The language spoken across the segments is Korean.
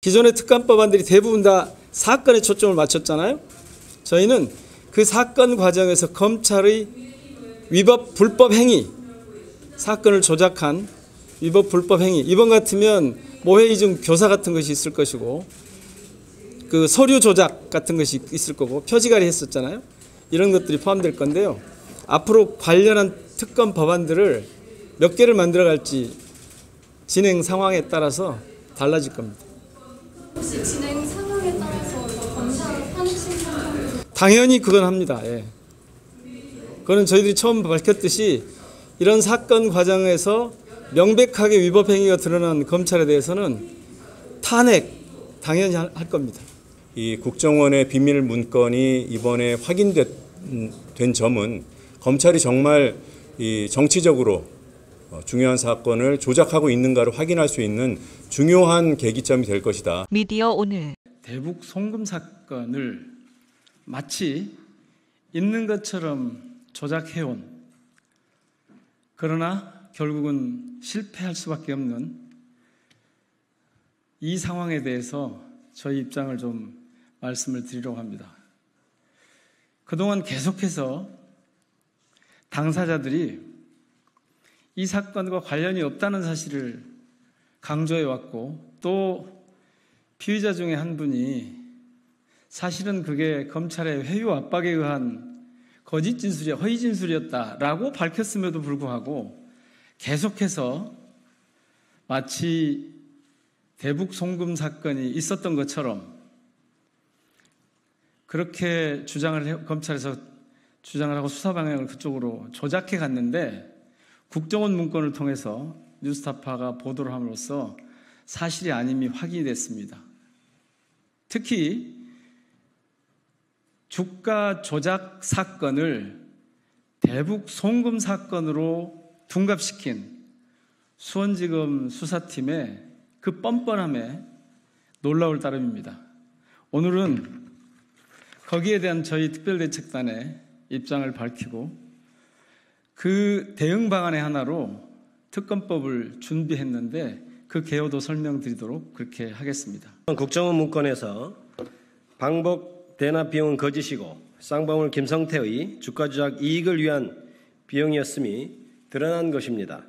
기존의 특감법안들이 대부분 다 사건에 초점을 맞췄잖아요. 저희는 그 사건 과정에서 검찰의 위법 불법 행위, 사건을 조작한 위법 불법 행위, 이번 같으면 모해이중 교사 같은 것이 있을 것이고 그 서류 조작 같은 것이 있을 거고 표지가리 했었잖아요. 이런 것들이 포함될 건데요. 앞으로 관련한 특검 법안들을 몇 개를 만들어갈지 진행 상황에 따라서 달라질 겁니다. 혹시 진행 상황에 따라서 검사 탄핵 당연히 그건 합니다. 예. 그거는 저희들이 처음 밝혔듯이 이런 사건 과정에서 명백하게 위법 행위가 드러난 검찰에 대해서는 탄핵 당연히 할 겁니다. 이 국정원의 비밀 문건이 이번에 확인된 점은 검찰이 정말 이 정치적으로 중요한 사건을 조작하고 있는가를 확인할 수 있는 중요한 계기점이 될 것이다. 미디어 오늘 대북 송금 사건을 마치 있는 것처럼 조작해온, 그러나 결국은 실패할 수밖에 없는 이 상황에 대해서 저희 입장을 좀 말씀을 드리려고 합니다. 그동안 계속해서 당사자들이 이 사건과 관련이 없다는 사실을 강조해왔고, 또 피의자 중에 한 분이 사실은 그게 검찰의 회유 압박에 의한 거짓 진술이야, 허위 진술이었다라고 밝혔음에도 불구하고 계속해서 마치 대북 송금 사건이 있었던 것처럼 그렇게 검찰에서 주장을 하고 수사 방향을 그쪽으로 조작해 갔는데, 국정원 문건을 통해서 뉴스타파가 보도를 함으로써 사실이 아님이 확인이 됐습니다. 특히 주가 조작 사건을 대북 송금 사건으로 둔갑시킨 수원지검 수사팀의 그 뻔뻔함에 놀라울 따름입니다. 오늘은 거기에 대한 저희 특별대책단의 입장을 밝히고 그 대응 방안의 하나로 특검법을 준비했는데 그 개요도 설명드리도록 그렇게 하겠습니다. 국정원 문건에서 방북 대납 비용은 거짓이고 쌍방울 김성태의 주가 조작 이익을 위한 비용이었음이 드러난 것입니다.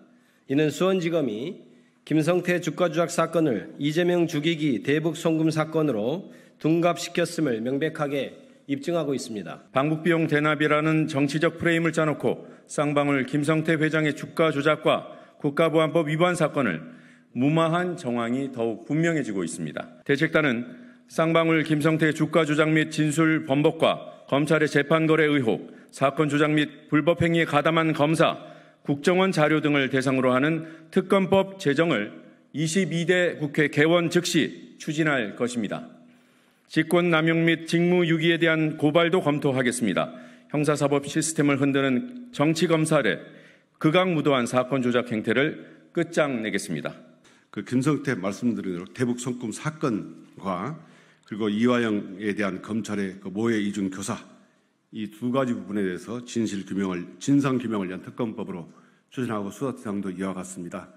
이는 수원지검이 김성태 주가 조작 사건을 이재명 죽이기 대북 송금 사건으로 둔갑시켰음을 명백하게 입증하고 있습니다. 방북비용 대납이라는 정치적 프레임을 짜놓고 쌍방울 김성태 회장의 주가 조작과 국가보안법 위반 사건을 무마한 정황이 더욱 분명해지고 있습니다. 대책단은 쌍방울 김성태 주가 조작 및 진술 번복과 검찰의 재판 거래 의혹, 사건 조작 및 불법 행위에 가담한 검사, 국정원 자료 등을 대상으로 하는 특검법 제정을 22대 국회 개원 즉시 추진할 것입니다. 직권 남용 및 직무유기에 대한 고발도 검토하겠습니다. 형사사법 시스템을 흔드는 정치검찰의 극악무도한 사건 조작 행태를 끝장내겠습니다. 그 김성태 말씀드린 대로 대북 송금 사건과 그리고 이화영에 대한 검찰의 그 모해 이중 교사, 이 두 가지 부분에 대해서 진상 규명을 위한 특검법으로 추진하고 수사 대상도 이와 같습니다.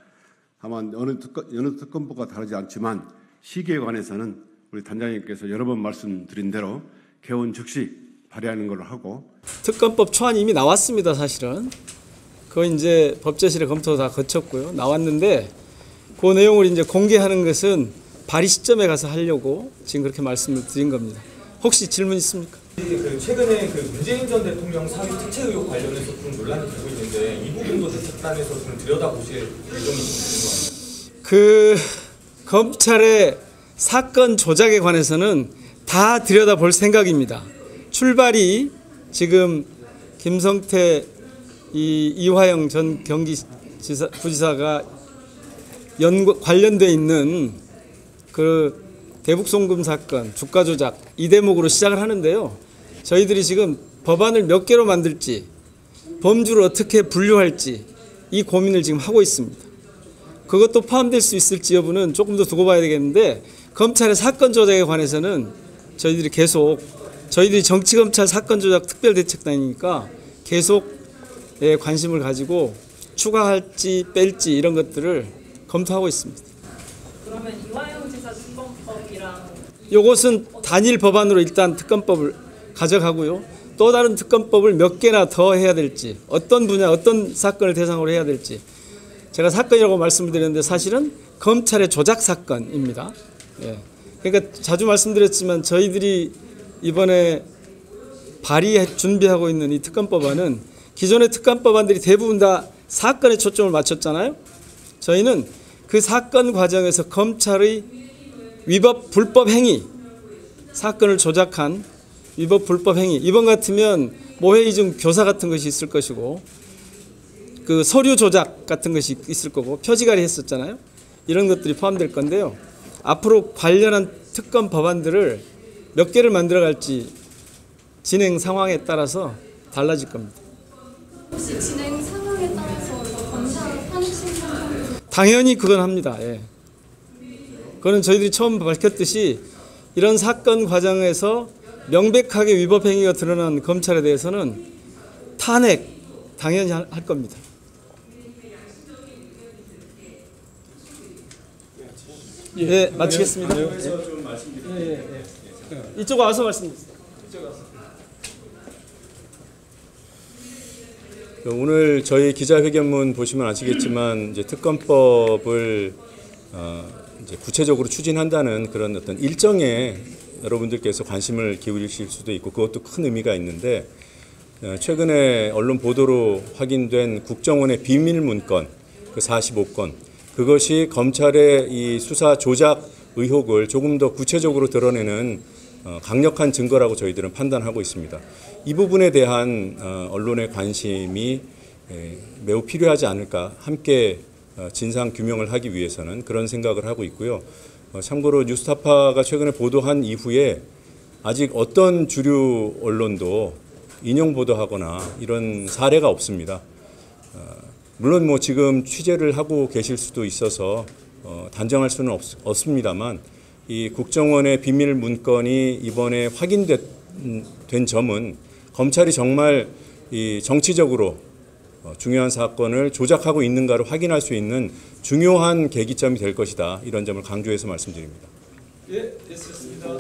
다만 어느 특검법과 다르지 않지만 시기에 관해서는 우리 단장님께서 여러 번 말씀드린 대로 개원 즉시 발의하는 걸로 하고, 특검법 초안이 이미 나왔습니다. 사실은 그거 이제 법제실의 검토 다 거쳤고요. 나왔는데 그 내용을 이제 공개하는 것은 발의 시점에 가서 하려고 지금 그렇게 말씀을 드린 겁니다. 혹시 질문 있습니까? 최근에 문재인 전 대통령 사위 특채 의혹 관련해서 좀 논란이 되고 있는데 이 부분도 대책단에서 좀 들여다보실 예정이신지 궁금합니다. 검찰의 사건 조작에 관해서는 다 들여다볼 생각입니다. 출발이 지금 김성태 이화영 전 경기부지사가 관련돼 있는 그 대북 송금 사건, 주가 조작 이 대목으로 시작을 하는데요. 저희들이 지금 법안을 몇 개로 만들지, 범주를 어떻게 분류할지 이 고민을 지금 하고 있습니다. 그것도 포함될 수 있을지 여부는 조금 더 두고 봐야 되겠는데, 검찰의 사건 조작에 관해서는 저희들이 정치검찰 사건 조작 특별대책단이니까 계속 관심을 가지고 추가할지 뺄지 이런 것들을 검토하고 있습니다. 그러면 이화영 지사 특검법 요것은 단일 법안으로 일단 특검법을 가져가고요. 또 다른 특검법을 몇 개나 더 해야 될지, 어떤 분야, 어떤 사건을 대상으로 해야 될지. 제가 사건이라고 말씀을 드렸는데 사실은 검찰의 조작 사건입니다. 예. 그러니까 자주 말씀드렸지만 저희들이 이번에 준비하고 있는 이 특검법안은 기존의 특검법안들이 대부분 다 사건에 초점을 맞췄잖아요. 저희는 그 사건 과정에서 검찰의 위법 불법 행위, 사건을 조작한 위법 불법 행위, 이번 같으면 모해 이중 교사 같은 것이 있을 것이고 그 서류 조작 같은 것이 있을 거고 표지가리 했었잖아요. 이런 것들이 포함될 건데요. 앞으로 관련한 특검 법안들을 몇 개를 만들어갈지 진행 상황에 따라서 달라질 겁니다. 혹시 진행 상황에 따라서 검사 탄핵 신청 당연히 그건 합니다. 예. 그거는 저희들이 처음 밝혔듯이 이런 사건 과정에서 명백하게 위법 행위가 드러난 검찰에 대해서는 탄핵 당연히 할 겁니다. 네, 마치겠습니다. 이쪽 와서 말씀드리세요. 오늘 저희 기자회견문 보시면 아시겠지만 이제 특검법을 이제 구체적으로 추진한다는 그런 어떤 일정에 여러분들께서 관심을 기울이실 수도 있고 그것도 큰 의미가 있는데 최근에 언론 보도로 확인된 국정원의 비밀 문건 그 45건 그것이 검찰의 이 수사 조작 의혹을 조금 더 구체적으로 드러내는 강력한 증거라고 저희들은 판단하고 있습니다. 이 부분에 대한 언론의 관심이 매우 필요하지 않을까, 함께 진상 규명을 하기 위해서는 그런 생각을 하고 있고요. 참고로 뉴스타파가 최근에 보도한 이후에 아직 어떤 주류 언론도 인용 보도하거나 이런 사례가 없습니다. 물론 뭐 지금 취재를 하고 계실 수도 있어서 단정할 수는 없습니다만 이 국정원의 비밀 문건이 이번에 확인된 점은 검찰이 정말 이 정치적으로 중요한 사건을 조작하고 있는가를 확인할 수 있는 중요한 계기점이 될 것이다. 이런 점을 강조해서 말씀드립니다. 예, 됐습니다.